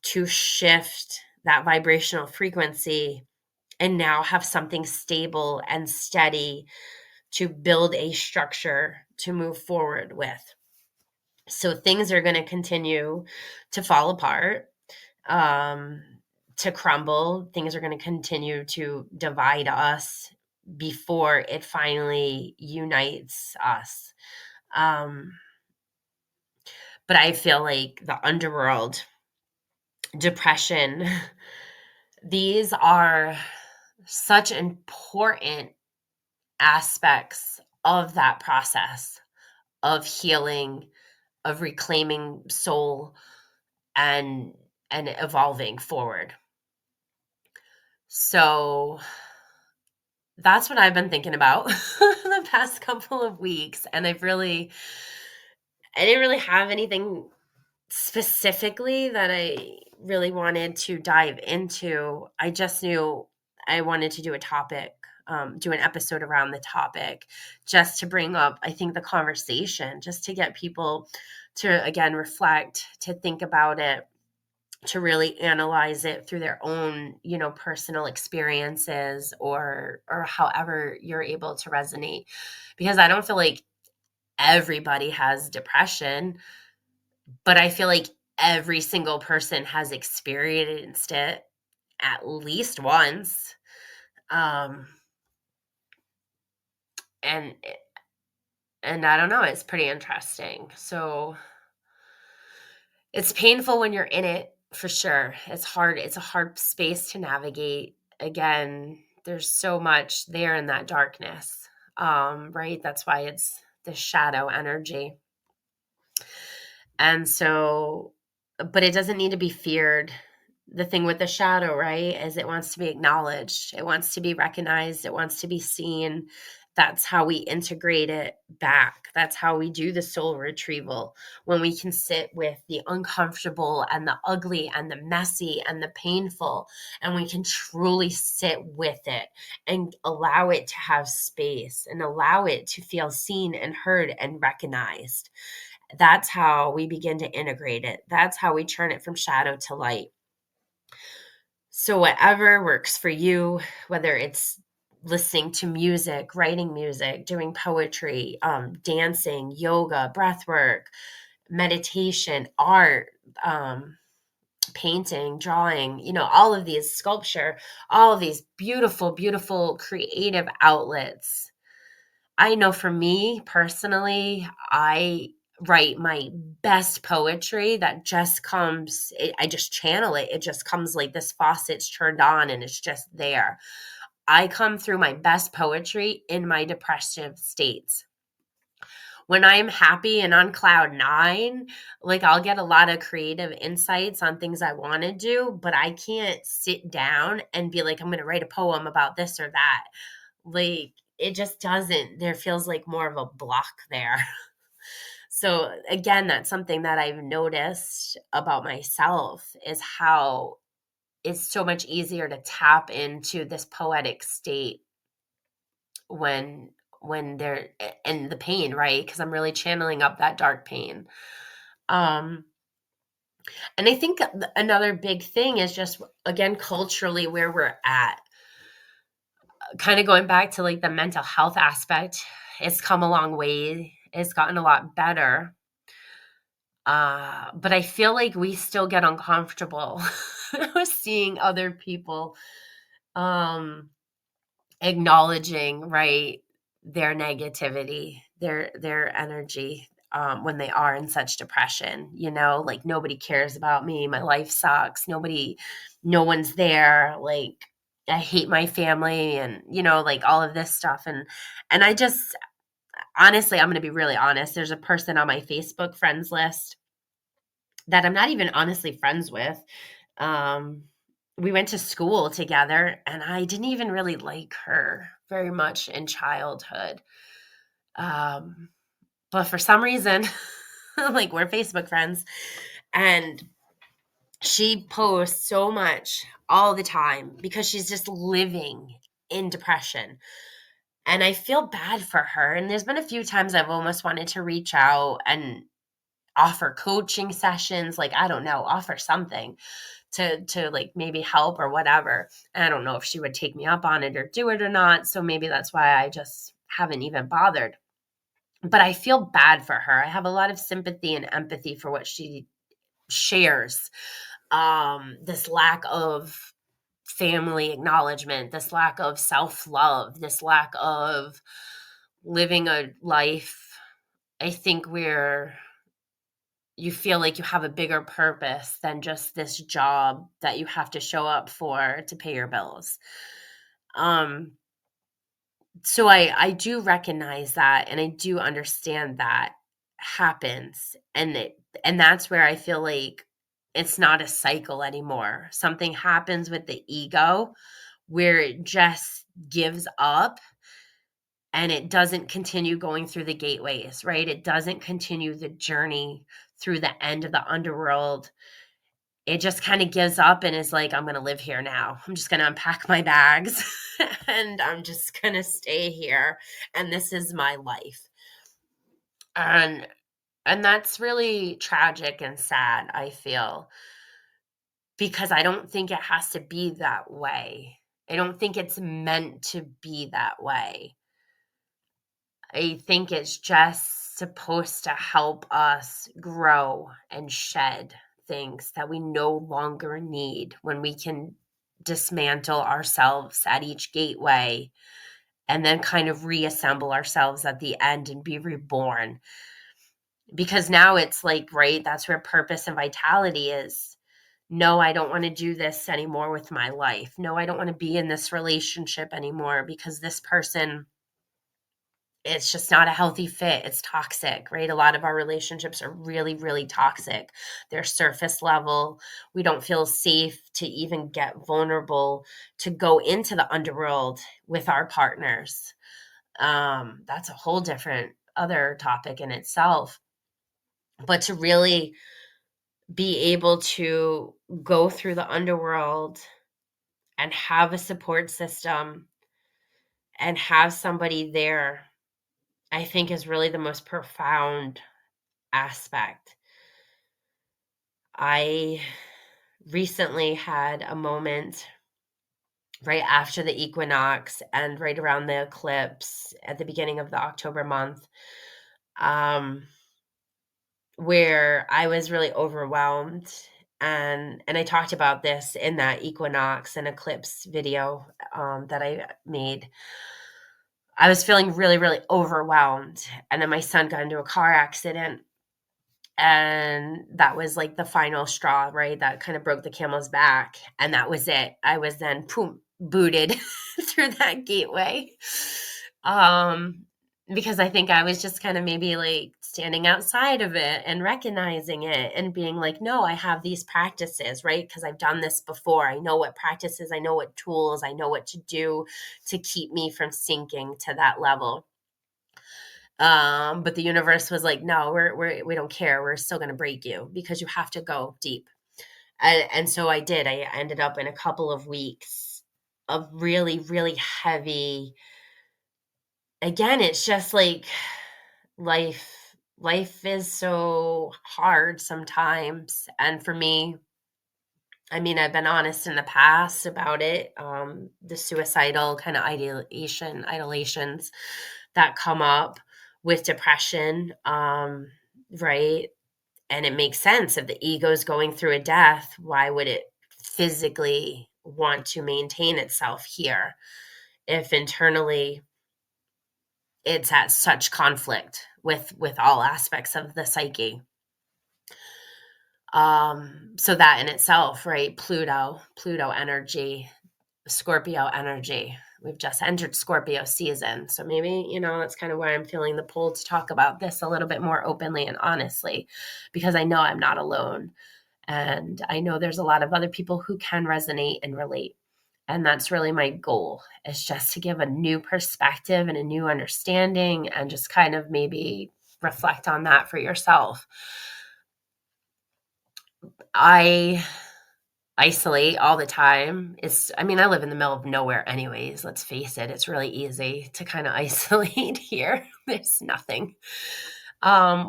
to shift that vibrational frequency and now have something stable and steady to build a structure to move forward with. So things are going to continue to fall apart, um, to crumble. Things are going to continue to divide us before it finally unites us. But I feel like the underworld, depression, these are such important aspects of that process of healing, of reclaiming soul, and evolving forward. So that's what I've been thinking about the past couple of weeks. And I didn't really have anything specifically that I really wanted to dive into. I just knew I wanted to do do an episode around the topic, just to bring up, I think, the conversation, just to get people to, again, reflect, to think about it, to really analyze it through their own, personal experiences, or however you're able to resonate. Because I don't feel like everybody has depression, but I feel like every single person has experienced it at least once. And I don't know, it's pretty interesting. So it's painful when you're in it, for sure. It's hard. It's a hard space to navigate. Again, there's so much there in that darkness. Right? That's why it's the shadow energy. And so, but it doesn't need to be feared. The thing with the shadow, right, is it wants to be acknowledged. It wants to be recognized. It wants to be seen. That's how we integrate it back. That's how we do the soul retrieval, when we can sit with the uncomfortable and the ugly and the messy and the painful, and we can truly sit with it and allow it to have space and allow it to feel seen and heard and recognized. That's how we begin to integrate it. That's how we turn it from shadow to light. So whatever works for you, whether it's listening to music, writing music, doing poetry, dancing, yoga, breath work, meditation, art, painting, drawing, all of these, sculpture, all of these beautiful, beautiful creative outlets. I know for me personally, I write my best poetry that just comes, I just channel it. It just comes like this faucet's turned on and it's just there. I come through my best poetry in my depressive states. When I'm happy and on cloud nine, like, I'll get a lot of creative insights on things I want to do, but I can't sit down and be like, I'm going to write a poem about this or that. Like, it just doesn't, there feels like more of a block there. So again, that's something that I've noticed about myself, is how it's so much easier to tap into this poetic state when they're in the pain, right? Because I'm really channeling up that dark pain. Um, and I think another big thing is just, again, culturally where we're at. Kind of going back to like the mental health aspect, it's come a long way. It's gotten a lot better. But I feel like we still get uncomfortable with seeing other people um, acknowledging, right, their negativity, their energy when they are in such depression. Like nobody cares about me. My life sucks. No one's there. Like I hate my family, and like all of this stuff. And I just honestly, I'm going to be really honest. There's a person on my Facebook friends list that I'm not even honestly friends with. Um, we went to school together, and I didn't even really like her very much in childhood. Um, but for some reason, like we're Facebook friends, and she posts so much all the time because she's just living in depression. And I feel bad for her. And there's been a few times I've almost wanted to reach out and offer coaching sessions, like I don't know, offer something to like maybe help or whatever. And I don't know if she would take me up on it or do it or not. So maybe that's why I just haven't even bothered. But I feel bad for her. I have a lot of sympathy and empathy for what she shares. This lack of family acknowledgement, this lack of self-love, this lack of living a life. I think you feel like you have a bigger purpose than just this job that you have to show up for to pay your bills. Um, so I do recognize that, and I do understand that happens, and that's where I feel like it's not a cycle anymore. Something happens with the ego where it just gives up, and it doesn't continue going through the gateways, right? It doesn't continue the journey through the end of the underworld. It just kind of gives up and is like, I'm going to live here now. I'm just going to unpack my bags and I'm just going to stay here. And this is my life. And that's really tragic and sad, I feel, because I don't think it has to be that way. I don't think it's meant to be that way. I think it's just supposed to help us grow and shed things that we no longer need when we can dismantle ourselves at each gateway and then kind of reassemble ourselves at the end and be reborn. Because now it's like, right, that's where purpose and vitality is. No, I don't want to do this anymore with my life. No, I don't want to be in this relationship anymore because this person, it's just not a healthy fit. It's toxic, right? A lot of our relationships are really, really toxic. They're surface level. We don't feel safe to even get vulnerable, to go into the underworld with our partners. That's a whole different other topic in itself. But to really be able to go through the underworld and have a support system and have somebody there, I think is really the most profound aspect. I recently had a moment right after the equinox and right around the eclipse at the beginning of the October month, um, where I was really overwhelmed. And I talked about this in that equinox and eclipse video that I made. I was feeling really, really overwhelmed. And then my son got into a car accident. And that was like the final straw, right? That kind of broke the camel's back. And that was it. I was then booted through that gateway. Um, because I think I was just kind of maybe like standing outside of it and recognizing it and being like, no, I have these practices, right? Because I've done this before. I know what practices, I know what tools, I know what to do to keep me from sinking to that level. But the universe was like, no, we don't care. We're still going to break you because you have to go deep. And so I did. I ended up in a couple of weeks of really, really heavy again, it's just like life is so hard sometimes. And for me, I mean, I've been honest in the past about it. The suicidal kind of idolations that come up with depression, right? And it makes sense if the ego is going through a death, why would it physically want to maintain itself here if internally it's at such conflict with all aspects of the psyche? So that in itself, right? Pluto energy, Scorpio energy. We've just entered Scorpio season. So maybe, that's kind of why I'm feeling the pull to talk about this a little bit more openly and honestly, because I know I'm not alone. And I know there's a lot of other people who can resonate and relate. And that's really my goal, is just to give a new perspective and a new understanding, and just kind of maybe reflect on that for yourself. I isolate all the time. I live in the middle of nowhere anyways. Let's face it. It's really easy to kind of isolate here. There's nothing,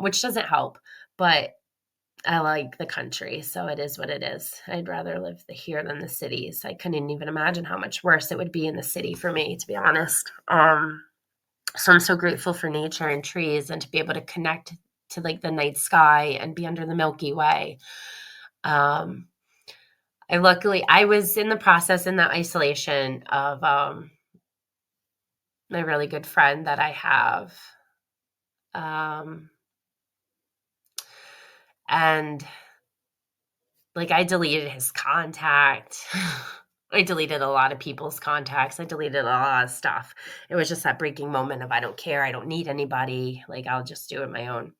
which doesn't help, but I like the country. So it is what it is. I'd rather live here than the cities. I couldn't even imagine how much worse it would be in the city for me, to be honest. So I'm so grateful for nature and trees, and to be able to connect to like the night sky and be under the Milky Way. I was in the process in that isolation of my really good friend that I have. And like I deleted his contact. I deleted a lot of people's contacts. I deleted a lot of stuff. It was just that breaking moment of I don't care. I don't need anybody. Like I'll just do it my own.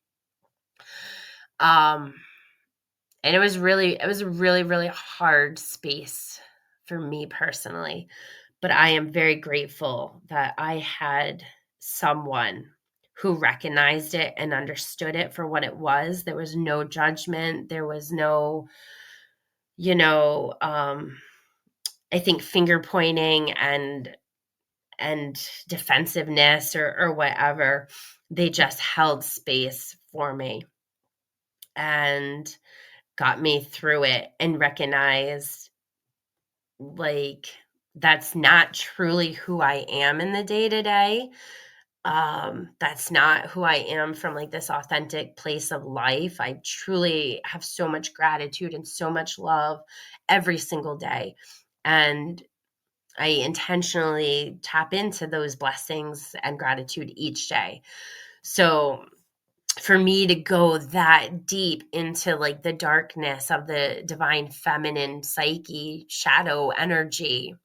And it was a really, really hard space for me personally. But I am very grateful that I had someone who recognized it and understood it for what it was. There was no judgment. There was no, I think finger pointing and defensiveness or whatever. They just held space for me and got me through it, and recognized like that's not truly who I am in the day to day. That's not who I am from like this authentic place of life. I truly have so much gratitude and so much love every single day. And I intentionally tap into those blessings and gratitude each day. So for me to go that deep into like the darkness of the divine feminine psyche, shadow energy,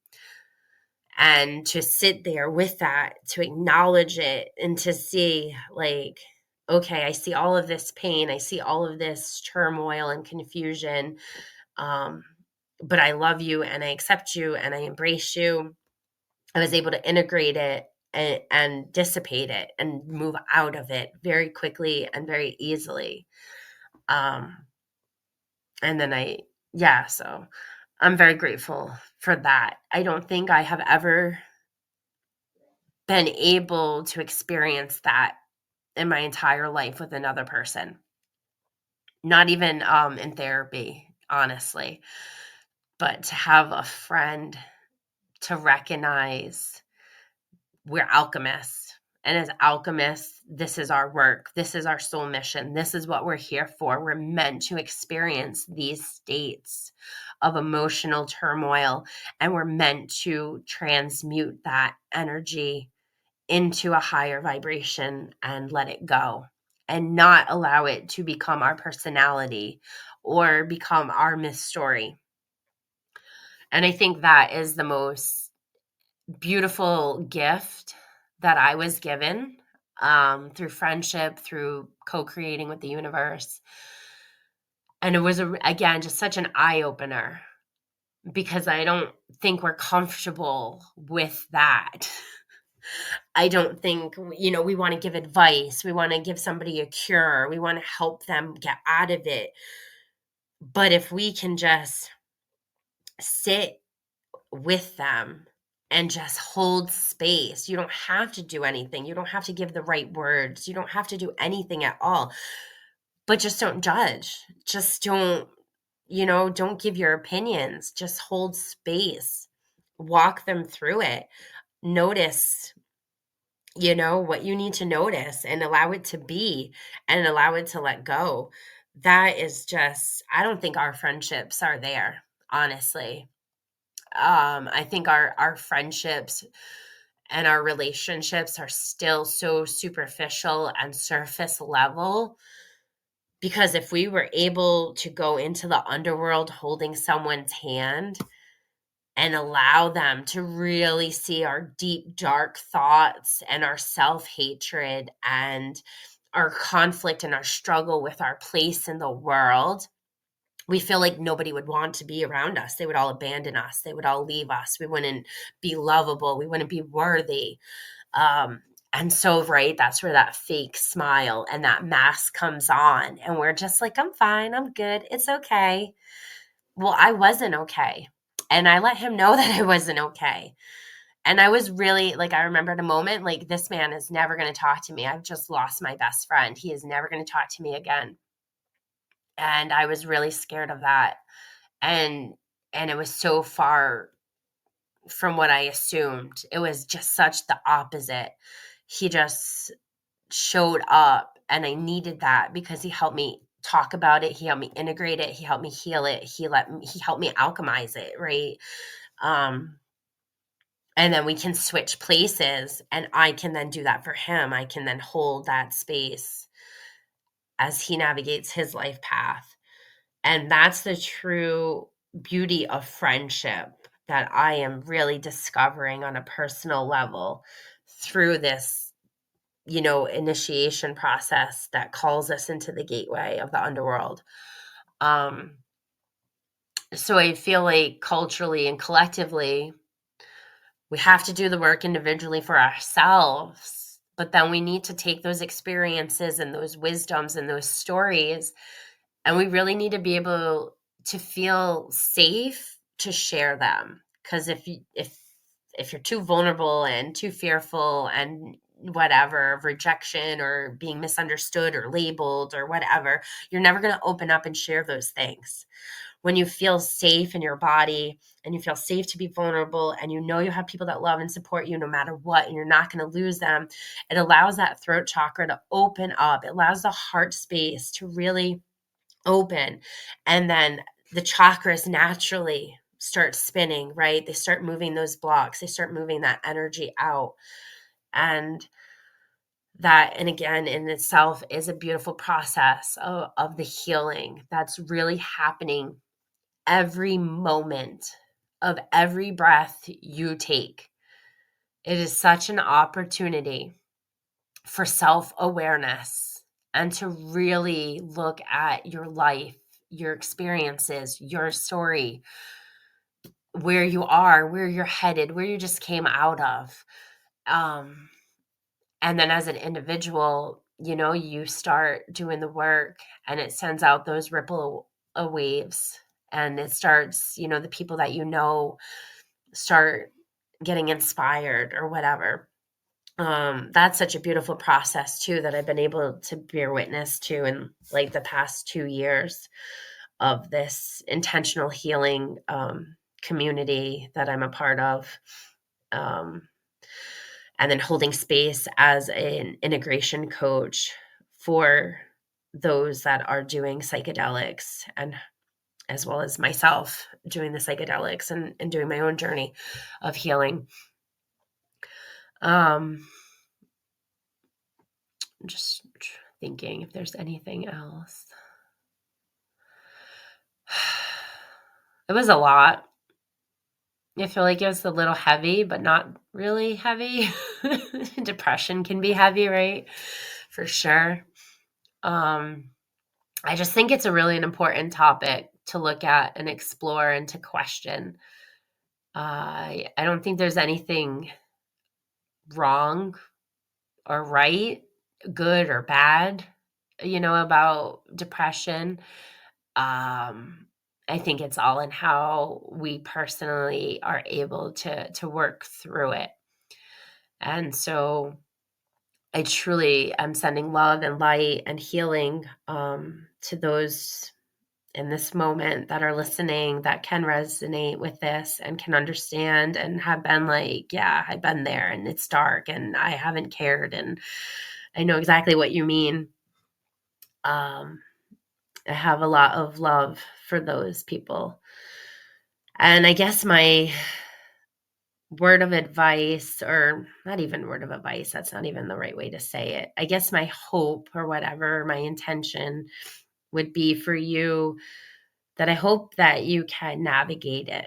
and to sit there with that, to acknowledge it, and to see like, okay, I see all of this pain, I see all of this turmoil and confusion, but I love you and I accept you and I embrace you. I was able to integrate it and dissipate it and move out of it very quickly and very easily. And then so I'm very grateful for that. I don't think I have ever been able to experience that in my entire life with another person. Not even in therapy, honestly, but to have a friend, to recognize we're alchemists. And as alchemists, this is our work. This is our soul mission. This is what we're here for. We're meant to experience these states of emotional turmoil, and we're meant to transmute that energy into a higher vibration and let it go, and not allow it to become our personality or become our myth story. And I think that is the most beautiful gift that I was given, through friendship, through co-creating with the universe. And it was, again, just such an eye-opener, because I don't think we're comfortable with that. I don't think, we want to give advice. We want to give somebody a cure. We want to help them get out of it. But if we can just sit with them and just hold space. You don't have to do anything. You don't have to give the right words. You don't have to do anything at all. But just don't judge. Just don't give your opinions. Just hold space. Walk them through it. Notice, what you need to notice and allow it to be and allow it to let go. That is just, I don't think our friendships are there, honestly. I think our friendships and our relationships are still so superficial and surface level, because if we were able to go into the underworld holding someone's hand and allow them to really see our deep, dark thoughts and our self-hatred and our conflict and our struggle with our place in the world, we feel like nobody would want to be around us. They would all abandon us. They would all leave us. We wouldn't be lovable. We wouldn't be worthy. And so, right, that's where that fake smile and that mask comes on. And we're just like, I'm fine. I'm good. It's okay. Well, I wasn't okay. And I let him know that I wasn't okay. And I was really like, I remember at a moment, like, this man is never going to talk to me. I've just lost my best friend. He is never going to talk to me again. And I was really scared of that. And it was so far from what I assumed. It was just such the opposite. He just showed up, and I needed that because he helped me talk about it. He helped me integrate it. He helped me heal it. He helped me alchemize it. Right. And then we can switch places, and I can then do that for him. I can then hold that space as he navigates his life path. And that's the true beauty of friendship that I am really discovering on a personal level through this, initiation process that calls us into the gateway of the underworld. So I feel like culturally and collectively, we have to do the work individually for ourselves, but then we need to take those experiences and those wisdoms and those stories, and we really need to be able to feel safe to share them. Because if you're too vulnerable and too fearful and whatever of rejection or being misunderstood or labeled or whatever, you're never going to open up and share those things. When you feel safe in your body and you feel safe to be vulnerable and you have people that love and support you no matter what, and you're not going to lose them, it allows that throat chakra to open up. It allows the heart space to really open. And then the chakras naturally start spinning, right? They start moving those blocks. They start moving that energy out. And that, and again, in itself is a beautiful process of the healing that's really happening every moment of every breath you take. It is such an opportunity for self-awareness and to really look at your life, your experiences, your story, where you are, where you're headed, where you just came out of. And then as an individual, you start doing the work, and it sends out those ripple waves, and it starts, the people that start getting inspired or whatever. That's such a beautiful process too, that I've been able to bear witness to in like the past 2 years of this intentional healing community that I'm a part of. And then holding space as an integration coach for those that are doing psychedelics, and as well as myself doing the psychedelics and doing my own journey of healing. I'm just thinking if there's anything else. It was a lot. I feel like it was a little heavy, but not really heavy. Depression can be heavy, right? For sure. I just think it's a really an important topic to look at and explore and to question. I don't think there's anything wrong or right, good or bad, about depression. I think it's all in how we personally are able to work through it. And so I truly am sending love and light and healing to those in this moment that are listening, that can resonate with this and can understand and have been like, yeah, I've been there and it's dark and I haven't cared and I know exactly what you mean. I have a lot of love for those people. And I guess my word of advice, or not even word of advice, that's not even the right way to say it. I guess my hope or whatever, my intention would be for you, that I hope that you can navigate it.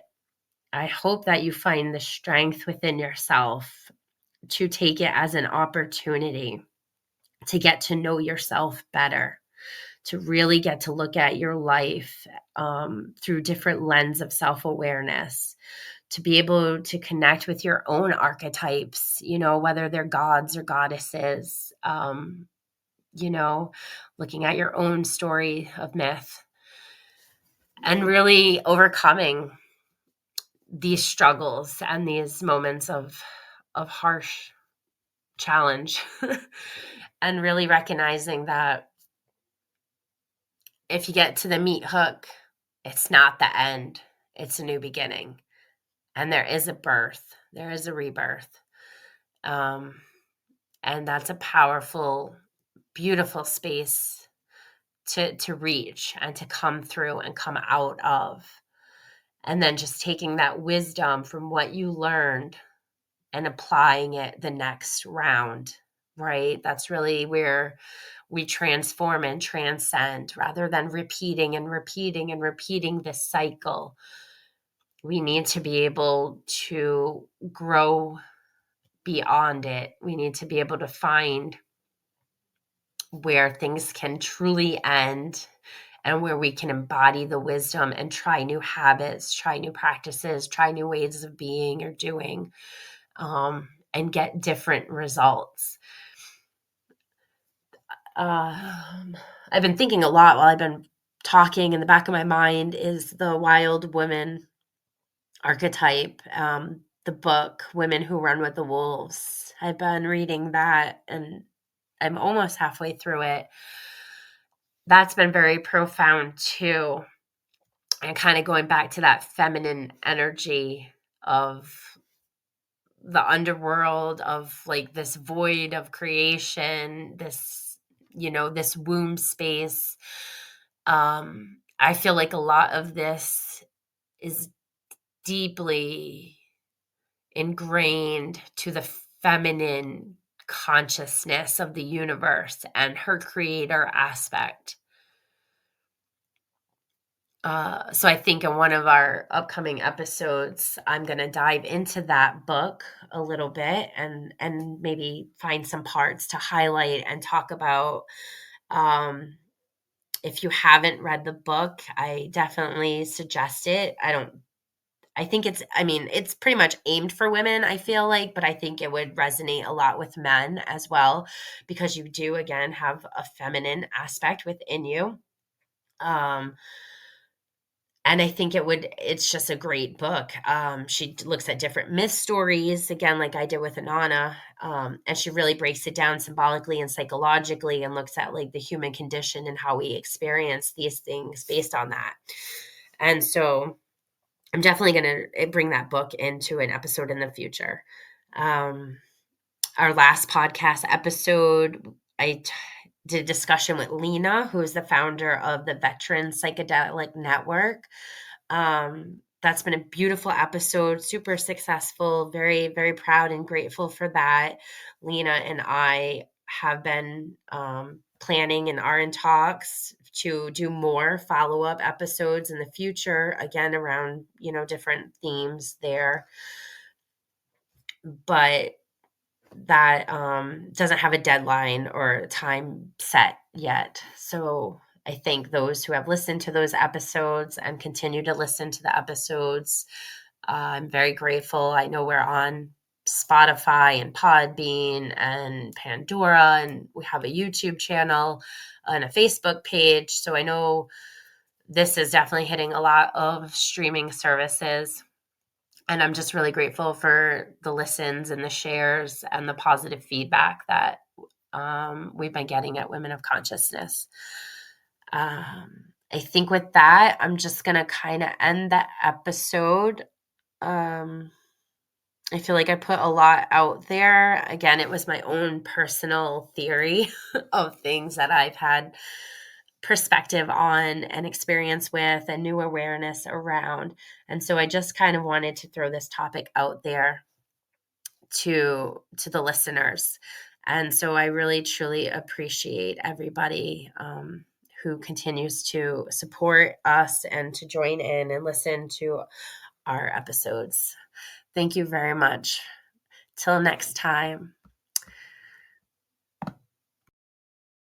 I hope that you find the strength within yourself to take it as an opportunity to get to know yourself better, to really get to look at your life through different lens of self-awareness, to be able to connect with your own archetypes, you know, whether they're gods or goddesses, you know, looking at your own story of myth and really overcoming these struggles and these moments of harsh challenge and really recognizing that if you get to the meat hook, it's not the end, it's a new beginning. And there is a birth, there is a rebirth. And that's a powerful, beautiful space to reach and to come through and come out of. And then just taking that wisdom from what you learned and applying it the next round, right? That's really where we transform and transcend rather than repeating and repeating and repeating this cycle. We need to be able to grow beyond it. We need to be able to find where things can truly end and where we can embody the wisdom and try new habits, try new practices, try new ways of being or doing, and get different results. I've been thinking a lot while I've been talking. In the back of my mind is the Wild Women archetype, the book Women Who Run with the Wolves. I've been reading that and I'm almost halfway through it. That's been very profound too. And kind of going back to that feminine energy of the underworld, of like this void of creation, this, you know, this womb space. I feel like a lot of this is deeply ingrained to the feminine consciousness of the universe and her creator aspect. So I think in one of our upcoming episodes, I'm going to dive into that book a little bit and maybe find some parts to highlight and talk about. If you haven't read the book, I definitely suggest it. It's pretty much aimed for women, I feel like, but I think it would resonate a lot with men as well, because you do, again, have a feminine aspect within you. And I think it's just a great book. She looks at different myth stories, again, like I did with Inanna. And she really breaks it down symbolically and psychologically and looks at like the human condition and how we experience these things based on that. And so I'm definitely going to bring that book into an episode in the future. Our last podcast episode, did a discussion with Lena, who is the founder of the Veteran Psychedelic Network. That's been a beautiful episode, super successful, very, very proud and grateful for that. Lena and I have been planning and are in talks to do more follow-up episodes in the future, again, around, you know, different themes there. But that doesn't have a deadline or a time set yet. So I thank those who have listened to those episodes and continue to listen to the episodes. I'm very grateful. I know we're on Spotify and Podbean and Pandora, and we have a YouTube channel and a Facebook page. So I know this is definitely hitting a lot of streaming services. And I'm just really grateful for the listens and the shares and the positive feedback that we've been getting at Women of Consciousness. I think with that, I'm just going to kind of end the episode. I feel like I put a lot out there. Again, it was my own personal theory of things that I've had perspective on and experience with and new awareness around. And so I just kind of wanted to throw this topic out there to the listeners. And so I really truly appreciate everybody who continues to support us and to join in and listen to our episodes. Thank you very much. Till next time.